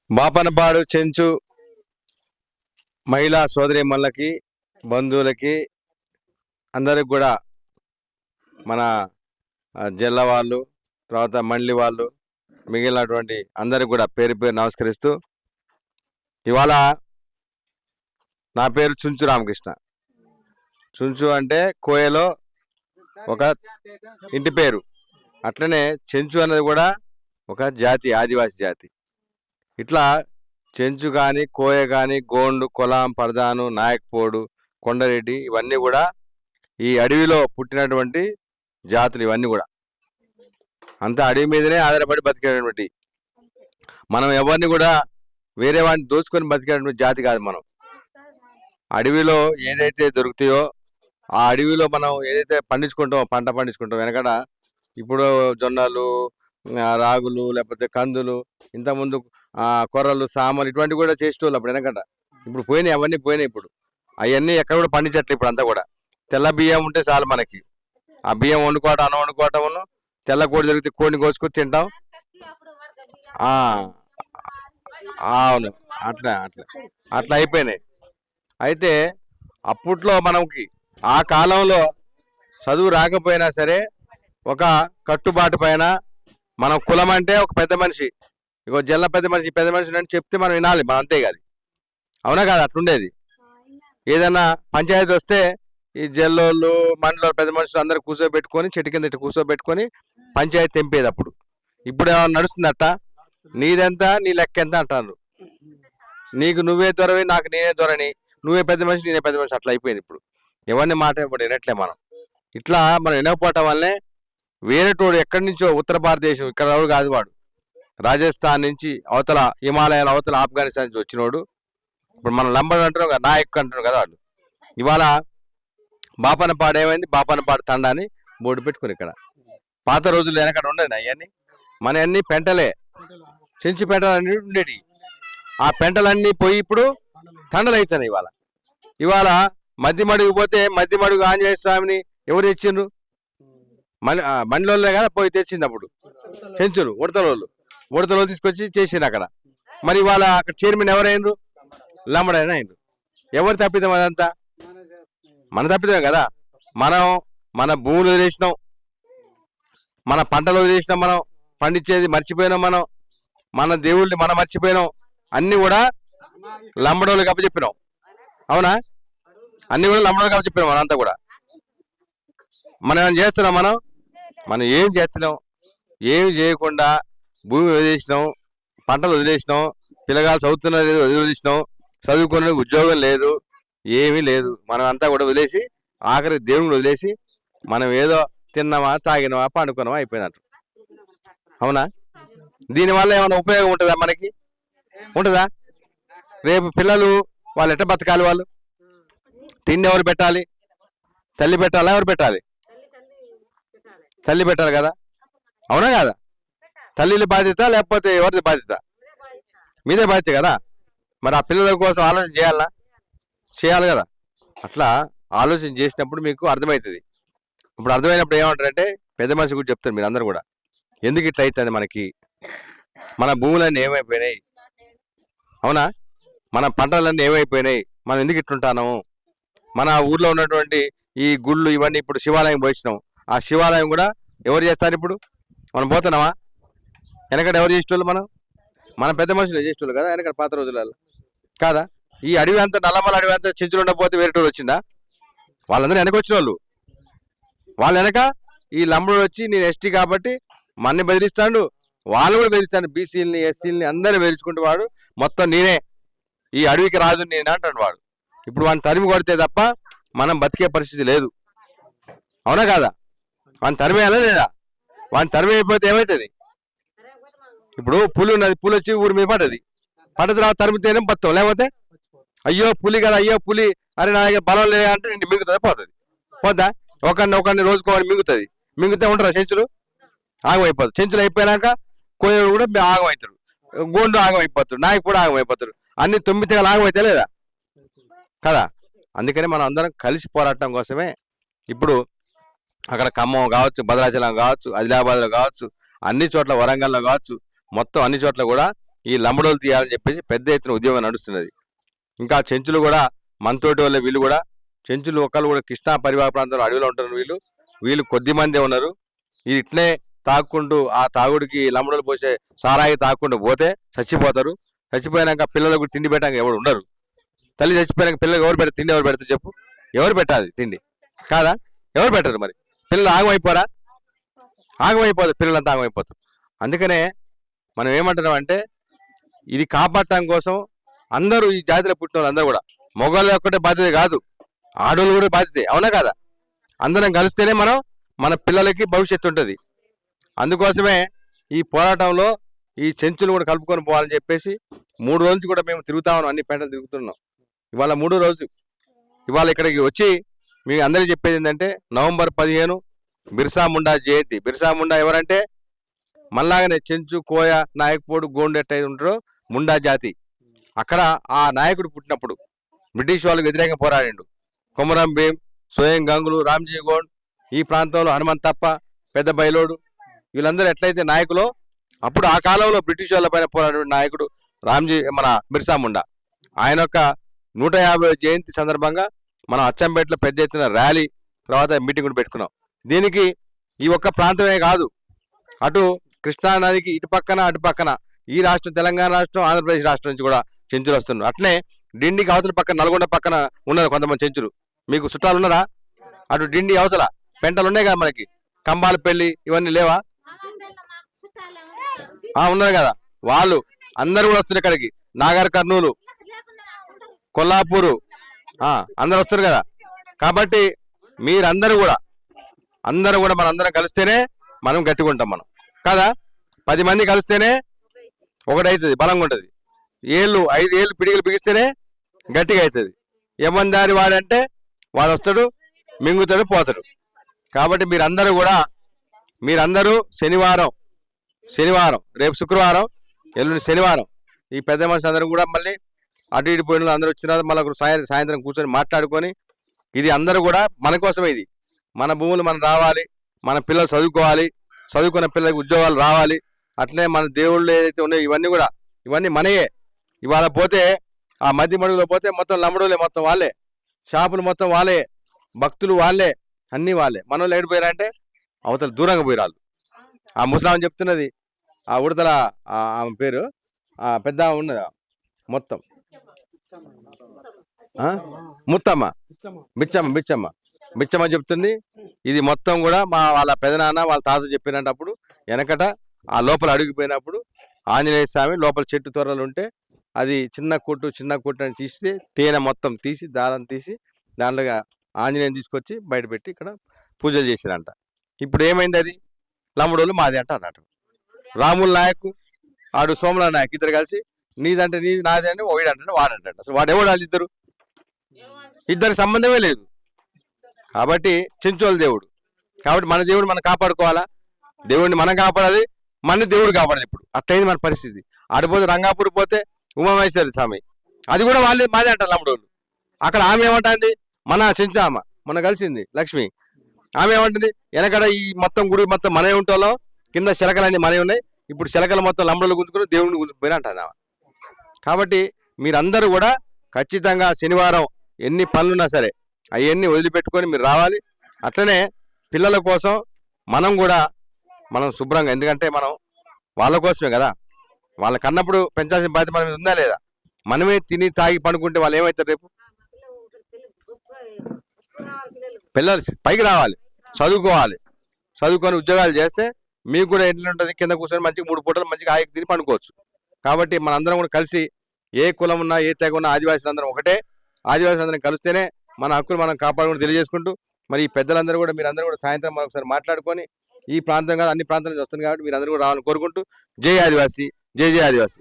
బాపనపాడు చెంచు మహిళా సోదరీమణులకి బంధువులకి అందరికి కూడా మన జిల్లా వాళ్ళు తర్వాత మండలి వాళ్ళు మిగిలినటువంటి అందరికి కూడా పేరు పేరు నమస్కరిస్తూ ఇవాళ నా పేరు చుంచు రామకృష్ణ. చుంచు అంటే కోయలో ఒక ఇంటి పేరు, అట్లనే చెంచు అనేది కూడా ఒక జాతి, ఆదివాసి జాతి. ఇట్లా చెంచు కానీ కోయ కానీ గోండు కొలాం పరదాను నాయక్పోడు కొండరెడ్డి ఇవన్నీ కూడా ఈ అడవిలో పుట్టినటువంటి జాతులు. ఇవన్నీ కూడా అంతా అడవి మీదనే ఆధారపడి బతికేటువంటి, మనం ఎవరిని కూడా వేరే వాడిని దోచుకొని బతికేటువంటి జాతి కాదు. మనం అడవిలో ఏదైతే దొరుకుతాయో ఆ అడవిలో మనం ఏదైతే పండించుకుంటామో పంట పండించుకుంటాం. వెనకడ ఇప్పుడు జొన్నలు రాగులు లేకపోతే కందులు, ఇంతకుముందు కొర్రలు సామలు ఇటువంటివి కూడా చేసేటోళ్ళు అప్పుడు వెనకట. ఇప్పుడు పోయినాయి, అవన్నీ పోయినాయి. ఇప్పుడు అవన్నీ ఎక్కడ కూడా పండించట్లేదు. ఇప్పుడు అంతా కూడా తెల్ల బియ్యం ఉంటే చాలు మనకి. ఆ బియ్యం వండుకోవటం, అన్నం వండుకోవటం, తెల్ల కోడి దొరికితే కోడిని కోసుకొని తింటాం. అవును, అట్లా అట్లా అట్లా అయిపోయినాయి. అయితే అప్పట్లో మనకి ఆ కాలంలో చదువు రాకపోయినా సరే ఒక కట్టుబాటు పైన మనం కులం అంటే ఒక పెద్ద మనిషి, ఇగో జిల్లా పెద్ద మనిషి అని చెప్తే మనం వినాలి, మనం అంతే కాదు. అవునా కాదు? అట్లుండేది. ఏదైనా పంచాయతీ వస్తే ఈ జిల్లోళ్ళు మండల పెద్ద మనుషులు అందరూ కూర్చోబెట్టుకొని చెట్టు కింద ఇట్లా కూర్చోబెట్టుకొని పంచాయతీ తెంపేది. అప్పుడు ఇప్పుడు ఏమన్నా నడుస్తుందట, నీదెంత నీ లెక్క ఎంత అంటారు. నీకు నువ్వే దొరవి, నాకు నేనే దొరని, నువ్వే పెద్ద మనిషి నేనే పెద్ద మనిషి, అట్లా అయిపోయింది. ఇప్పుడు ఎవరిని మాట ఇప్పుడు వినట్లే మనం. ఇట్లా మనం వినకపోవటం వల్లనే వేరే తోడు ఎక్కడి నుంచో ఉత్తర భారతదేశం, ఇక్కడ కాదు వాడు, రాజస్థాన్ నుంచి అవతల హిమాలయాల అవతల ఆఫ్ఘనిస్తాన్ నుంచి వచ్చినోడు. ఇప్పుడు మనం లంబడు అంటున్నాం కదా, నాయక్ అంటున్నాం కదా వాడు. ఇవాళ బాపనపాడు ఏమైంది, బాపనపాడు తండా అని బోర్డు పెట్టుకుని ఇక్కడ. పాత రోజులు వెనకడ ఉండేది అవన్నీ, మన అన్ని పెంటలే, చెంచు పెంటలు అన్ని ఉండేవి. ఆ పెంటలన్నీ పోయి ఇప్పుడు తండలు అవుతున్నాయి. ఇవాళ మధ్యమడుగు పోతే మధ్యమడుగు ఆంజనేయ స్వామిని ఎవరు తెచ్చిండ్రు? మండలోళ్ళే కదా పోయి తెచ్చింది. అప్పుడు చెంచులు ఉడతలో తీసుకొచ్చి చేసిండ్రు అక్కడ. మరి ఇవాళ అక్కడ చైర్మన్ ఎవరైనరు? లంబడైనా అయినరు. ఎవరు తప్పిదాం? అదంతా మన తప్పిదమే కదా. మనం మన భూములు వదిలేసినాం, మన పంటలు వదిలేసినాం, మనం పండించేది మర్చిపోయినాం, మన దేవుళ్ళని మనం మర్చిపోయినాం. అన్ని కూడా లంబడోళ్ళకి అప్పచెప్పినాం. అవునా? అన్ని కూడా లంబడోళ్ళకి అప్పచెప్పినాం. మనంతా కూడా మనం ఏమైనా చేస్తున్నాం? మనం ఏం చేస్తున్నాం? ఏమి చేయకుండా భూమి వదిలేసినాం, పంటలు వదిలేసినాం, పిల్లగాలు చదువుతున్నారు లేదు వదిలేసినాం, చదువుకునే ఉద్యోగం లేదు, ఏమీ లేదు. మనం అంతా కూడా వదిలేసి ఆఖరి దేవుని వదిలేసి మనం ఏదో తిన్నామా తాగినామా పండుకున్నామా అయిపోయినట్టు. అవునా? దీనివల్ల ఏమైనా ఉపయోగం ఉంటుందా? మనకి ఉంటుందా? రేపు పిల్లలు వాళ్ళు ఎట్ట బతకాలి? వాళ్ళు తిండి ఎవరు పెట్టాలి? తల్లి పెట్టాలా? ఎవరు పెట్టాలి? తల్లి పెట్టాలి కదా. అవునా కాదా? తల్లిని బాధ్యత లేకపోతే ఎవరిది బాధ్యత? మీదే బాధ్యత కదా. మరి ఆ పిల్లల కోసం ఆలోచన చేయాలి కదా. అట్లా ఆలోచన చేసినప్పుడు మీకు అర్థమవుతుంది. ఇప్పుడు అర్థమైనప్పుడు ఏమంటారంటే పెద్ద మనిషి కూడా చెప్తారు మీరు అందరు కూడా, ఎందుకు ఇట్లా అవుతుంది మనకి, మన భూములన్నీ ఏమైపోయినాయి, అవునా, మన పంటలన్నీ ఏమైపోయినాయి, మనం ఎందుకు ఇట్లుంటాము, మన ఊర్లో ఉన్నటువంటి ఈ గుళ్ళు ఇవన్నీ ఇప్పుడు శివాలయం పోయించినాం. ఆ శివాలయం కూడా ఎవరు చేస్తారు? ఇప్పుడు మనం పోతున్నామా? వెనకడ ఎవరు చేసేటోళ్ళు? మన పెద్ద మనుషులు చేసేటోళ్ళు కదా వెనకడ పాత రోజులలో కాదా. ఈ అడవి అంతా నల్లమల అడవి అంతా చెంచులు ఉండకపోతే వేరేటోళ్ళు వచ్చిందా? వాళ్ళందరూ వెనక వచ్చిన వాళ్ళు వెనక ఈ లంబడు వచ్చి నేను ఎస్టీ కాబట్టి మన్ని బెదిరిస్తాడు, వాళ్ళు కూడా బెదిరిస్తాడు. బీసీలని ఎస్సీలని అందరినీ బెదిరించుకుంటూ వాడు మొత్తం నేనే ఈ అడవికి రాజు నేనే అంటాడు వాడు. ఇప్పుడు వాడిని తరిమి కొడితే తప్ప మనం బతికే పరిస్థితి లేదు. అవునా కాదా? వాడిని తరిమేయాలా లేదా? వాడిని తరిమి అయిపోతే ఏమవుతుంది? ఇప్పుడు పులి ఉన్నది, పులి వచ్చి ఊరి మీద పడ్డది తర్వాత తరిమితేనే బతాం, లేకపోతే అయ్యో పులి కదా, అయ్యో పులి, అరే నా దగ్గర బలం లేదా అంటే నిన్ను మింగుతుంది, పోద్దా? ఒకరిని రోజుకోవని మింగితే ఉంటారా చెంచులు? ఆగమైపోతుంది. చెంచులు అయిపోయినాక కోయలు కూడా ఆగమవుతాడు, గోండు ఆగమైపోతాడు, నాయకు కూడా ఆగమైపోతాడు. అన్ని 9 తెగలు ఆగమైతే లేదా కదా. అందుకని మనం అందరం కలిసి పోరాటం కోసమే ఇప్పుడు అక్కడ ఖమ్మం కావచ్చు, భద్రాచలం కావచ్చు, ఆదిలాబాద్లో కావచ్చు, అన్ని చోట్ల వరంగల్లో కావచ్చు, మొత్తం అన్ని చోట్ల కూడా ఈ లంబడోలు తీయాలని చెప్పేసి పెద్ద ఎత్తున ఉద్యమం నడుస్తున్నది. ఇంకా చెంచులు కూడా మనతోటి వాళ్ళ వీళ్ళు కూడా చెంచులు ఒకళ్ళు కూడా కృష్ణా పరివాహ ప్రాంతంలో అడవిలో ఉంటున్నారు. వీళ్ళు కొద్ది మందే ఉన్నారు. ఇది ఇట్లే తాక్కుంటూ ఆ తాగుడికి లంబడోలు పోసే సారాయి తాక్కుంటూ పోతే చచ్చిపోతారు. చచ్చిపోయాక పిల్లలకు తిండి పెట్టాక ఎవరు ఉండరు. తల్లి చచ్చిపోయాక పిల్లలకు ఎవరు పెడతారు తిండి? ఎవరు పెడతారు చెప్పు? ఎవరు పెట్టాలి తిండి? కాదా? ఎవరు పెట్టరు? మరి పిల్లలు ఆగమైపోరా? ఆగమైపోతారు, పిల్లలంతా ఆగమైపోతారు. అందుకనే మనం ఏమంటున్నాం అంటే ఇది కాపాడటం కోసం అందరూ ఈ జాతిలో పుట్టిన వాళ్ళు అందరూ కూడా మగవాళ్ళు ఒక్కటే బాధ్యత కాదు, ఆడవాళ్ళు కూడా బాధ్యతే. అవునా కాదా? అందరం కలిస్తేనే మన పిల్లలకి భవిష్యత్తు ఉంటుంది. అందుకోసమే ఈ పోరాటంలో ఈ చెంచులు కూడా కలుపుకొని పోవాలని చెప్పేసి 3 రోజుల నుంచి కూడా మేము తిరుగుతా ఉన్నాం, అన్ని పేటలు తిరుగుతున్నాం. ఇవాళ 3వ రోజు. ఇవాళ ఇక్కడికి వచ్చి మీ అందరికీ చెప్పేది ఏంటంటే నవంబర్ 15 బిర్సా ముండా జయంతి. బిర్సా ముండా ఎవరంటే మళ్ళాగానే చెంచు, కోయ, నాయకపోడు, గోండు ఎట్టయితే ఉంటారో ముండా జాతి. అక్కడ ఆ నాయకుడు పుట్టినప్పుడు బ్రిటిష్ వాళ్ళకి వ్యతిరేకంగా పోరాడిండు. కొమరం భీం, స్వయం గంగులు, రామ్జీ గోండ్, ఈ ప్రాంతంలో హనుమంతప్ప, పెద్ద బైలోడు, వీళ్ళందరూ ఎట్లయితే నాయకులు అప్పుడు ఆ కాలంలో బ్రిటిష్ వాళ్ళ పైన పోరాడిన నాయకుడు మన బిర్సా ముండా. ఆయన యొక్క 150వ జయంతి సందర్భంగా మనం అచ్చంపేటలో పెద్ద ఎత్తున ర్యాలీ తర్వాత మీటింగ్ కూడా పెట్టుకున్నాం. దీనికి ఈ ఒక్క ప్రాంతమే కాదు, అటు కృష్ణానదికి ఇటు పక్కన అటు పక్కన ఈ రాష్ట్రం తెలంగాణ రాష్ట్రం, ఆంధ్రప్రదేశ్ రాష్ట్రం నుంచి కూడా చెంచులు వస్తున్నారు. అట్లనే డిండికి అవతల పక్కన నల్గొండ పక్కన ఉన్నారు కొంతమంది చెంచులు. మీకు చుట్టాలు ఉన్నారా? అటు డిండి అవతల పెంటలు ఉన్నాయి కదా మనకి, కంబాలపల్లి ఇవన్నీ లేవా? ఉన్నారు కదా. వాళ్ళు అందరు కూడా వస్తున్నారు ఇక్కడికి. నాగర్ కర్నూలు, కొల్లాపూరు అందరు వస్తారు కదా. కాబట్టి మీరందరూ కూడా మనందరం కలిస్తేనే మనం గట్టిగా ఉంటాం. మనం కదా 10 మంది కలిస్తేనే ఒకటవుతుంది, బలంగా ఉంటుంది. 5 ఏళ్ళు పిడిగిలు బిగిస్తేనే గట్టిగా అవుతుంది. ఏమందారి వాడంటే వాడు వస్తాడు, మింగుతాడు, పోతాడు. కాబట్టి మీరందరూ శనివారం రేపు శుక్రవారం, ఎల్లుండి శనివారం ఈ పెద్ద మనుషులు అందరూ కూడా మళ్ళీ అటు ఇటు పోయిన అందరూ వచ్చిన తర్వాత మళ్ళీ సాయంత్రం కూర్చొని మాట్లాడుకొని ఇది అందరూ కూడా మన కోసమే. ఇది మన భూములు మనం రావాలి, మన పిల్లలు చదువుకోవాలి, చదువుకున్న పిల్లలకి ఉద్యోగాలు రావాలి. అట్లనే మన దేవుళ్ళు ఏదైతే ఉన్నాయో ఇవన్నీ మనయే. ఇవాళ పోతే ఆ మధ్య మడుగులో పోతే మొత్తం లంబడోలే, మొత్తం వాళ్ళే, షాపులు మొత్తం వాళ్ళే, భక్తులు వాళ్ళే, అన్నీ వాళ్ళే. మనోళ్ళు ఏడిపోయారంటే అవతల దూరంగా పోయిరాళ్ళు. ఆ ముసలాం చెప్తున్నది, ఆ ఉడతల ఆమె పేరు పెద్ద ఉన్నదా మొత్తం బిచ్చమ్మ చెప్తుంది. ఇది మొత్తం కూడా వాళ్ళ పెదనాన్న వాళ్ళ తాత చెప్పినప్పుడు వెనకట ఆ లోపల అడుగుపోయినప్పుడు ఆంజనేయ స్వామి లోపల చెట్టు త్వరలు ఉంటే అది చిన్న కొట్టు అని తీస్తే తేనె మొత్తం తీసి దారం తీసి దాంట్లో ఆంజనేయం తీసుకొచ్చి బయట పెట్టి ఇక్కడ పూజలు చేసిరంట. ఇప్పుడు ఏమైంది? అది లంబడోళ్ళు మాది అంట అన్నట్టు. రాముల నాయకు ఆడు సోమల నాయక్ ఇద్దరు కలిసి నీదంటే నీది, నాది అంటే ఓయిడంటే వాడంటాడు. అసలు వాడెవడు? వాళ్ళు ఇద్దరికి సంబంధమే లేదు. కాబట్టి చెంచోళ్ళ దేవుడు. కాబట్టి మన దేవుడు మనం కాపాడుకోవాలా, దేవుడిని మనం కాపాడాలి, మన దేవుడు కాపాడాలి. ఇప్పుడు అట్లయింది మన పరిస్థితి. ఆడిపోతే రంగాపూర్ పోతే ఉమామహేశ్వరి స్వామి, అది కూడా వాళ్ళే మాదే అంటారు లంబడోళ్ళు. అక్కడ ఆమె ఏమంటుంది? మన చెంచామ మన కలిసింది లక్ష్మి, ఆమె ఏమంటుంది? వెనకడ ఈ మొత్తం గుడి మొత్తం మనమే ఉంటాలో, కింద శిలకలన్నీ మనవి ఉన్నాయి. ఇప్పుడు శిలకలు మొత్తం లంబడోళ్ళు గుంజుకుని దేవుడిని గుంజుకుపోయినా అంటుంది ఆమె. కాబట్టి మీరందరూ కూడా ఖచ్చితంగా శనివారం ఎన్ని పనులున్నా సరే అవన్నీ వదిలిపెట్టుకొని మీరు రావాలి. అట్లనే పిల్లల కోసం మనం శుభ్రంగా, ఎందుకంటే మనం వాళ్ళ కోసమే కదా, వాళ్ళ కన్నప్పుడు పెంచాల్సిన బాధ్యత మన మీద ఉందా లేదా? మనమే తిని తాగి పండుకుంటే వాళ్ళు ఏమవుతారు? రేపు పిల్లలు పైకి రావాలి, చదువుకొని ఉద్యోగాలు చేస్తే మీకు కూడా ఎట్లా ఉంటుంది? కింద కూర్చొని మంచిగా 3 పూటలు మంచిగా ఆయికి తిని పండుకోవచ్చు. కాబట్టి మనందరం కూడా కలిసి, ఏ కులం ఉన్నా ఏ తెగ ఉన్నా ఆదివాసులందరం ఒకటే. ఆదివాసులందరం కలిస్తేనే మన హక్కులు మనం కాపాడుకుంటూ తెలియజేసుకుంటూ, మరి ఈ పెద్దలందరూ కూడా మీరందరూ కూడా సాయంత్రం మరొకసారి మాట్లాడుకొని, ఈ ప్రాంతం కాదు అన్ని ప్రాంతాల నుంచి వస్తుంది కాబట్టి మీరందరూ కూడా రావాలని కోరుకుంటూ, జై ఆదివాసి, జై జై ఆదివాసి.